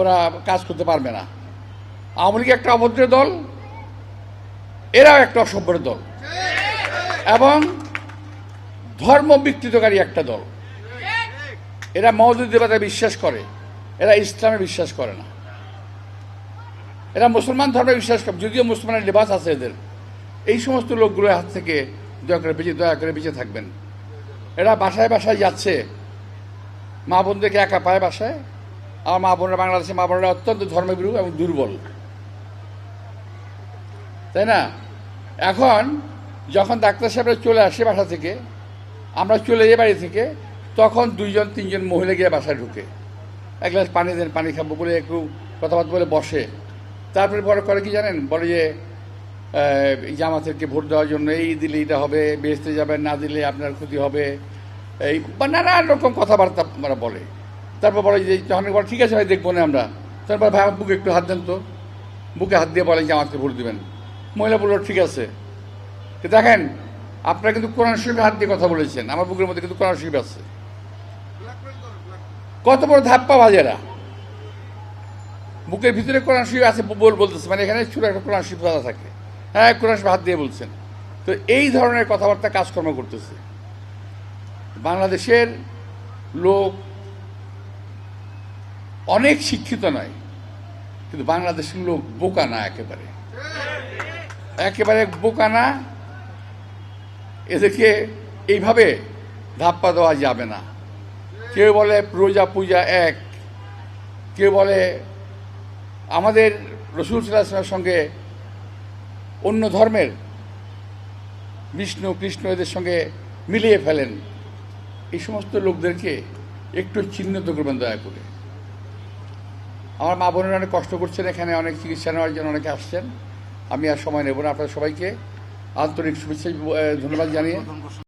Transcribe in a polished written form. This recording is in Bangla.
ওরা কাজ করতে পারবে না। আওয়ামী লীগ একটা অভদ্র দল, এরাও একটা অসভ্যের দল এবং ধর্ম বিকৃতকারী একটা দল। এরা মওদুদিবাদে বিশ্বাস করে, এরা ইসলামে বিশ্বাস করে না। এরা মুসলমান ধর্মে বিশ্বাস করে, যদিও মুসলমানের লিবাস আছে এদের। এই সমস্ত লোকগুলোর হাত থেকে দয়া করে বেঁচে থাকবেন। এরা বাসায় বাসায় যাচ্ছে, মা বোনদেরকে একা পায় বাসায়। আমার মা বোনরা, বাংলাদেশে মা বোনরা অত্যন্ত ধর্মবিরূপ এবং দুর্বল, তাই না? এখন যখন ডাক্তার সাহেবরা চলে আসে বাসা থেকে, আমরা চলে যাই বাড়ি থেকে, তখন 2-3জন মহিলা গিয়ে বাসায় ঢুকে, এক গ্লাস পানি দেন, পানি খাবো বলে একটু কথাবার্তা বলে বসে। তারপরে পরে করে কি জানেন, বলে যে জামাতেরকে ভোট দেওয়ার জন্য এই দিলে এটা হবে, বেহেশতে যাবেন, না দিলে আপনার ক্ষতি হবে, এই বা নানান রকম কথাবার্তা আমরা বলে। তারপর বলে যে যখন বলে ঠিক আছে ভাই দেখবো না আমরা, তারপর ভাই আমার বুকে একটু হাত দেন তো, বুকে হাত দিয়ে বলে জামাতকে ভোট দেবেন। মহিলা বললো ঠিক আছে। দেখেন, আপনারা কিন্তু কোরআন শরীফে হাত দিয়ে কথা বলেছেন, আমার বুকের মধ্যে কিন্তু কোরআন শরীফ আছে। কত বড় ধাপ্পা বাজেরা, বুকের ভিতরে কোরআন শরীফ আছে বলতেছে, মানে এখানে ছোট একটা কোরআন শরীফ দাদা থাকে, হ্যাঁ কোরআন শরীফ হাত দিয়ে বলছেন। তো এই ধরনের কথাবার্তা কাজকর্ম করতেছে। বাংলাদেশের লোক অনেক শিক্ষিত নয়, কিন্তু বাংলাদেশের লোক বোকা না, একেবারে বোকা না। এদেরকে এইভাবে ধাপ্পা দেওয়া যাবে না। কেউ বলে রোজা পূজা এক, কেউ বলে আমাদের রাসূল সাল্লাল্লাহু আলাইহি ওয়াসাল্লামের সঙ্গে অন্য ধর্মের বিষ্ণু কৃষ্ণ এদের সঙ্গে মিলিয়ে ফেলেন। এই সমস্ত লোকদেরকে একটু চিহ্নিত করবেন দয়া করে। আমার মা বোনেরা অনেক কষ্ট করছেন, এখানে অনেক চিকিৎসা নেওয়ার জন্য অনেকে আসছেন। আমি আর সময় নেব না। আপনাদের সবাইকে আন্তরিক শুভেচ্ছা ধন্যবাদ জানিয়ে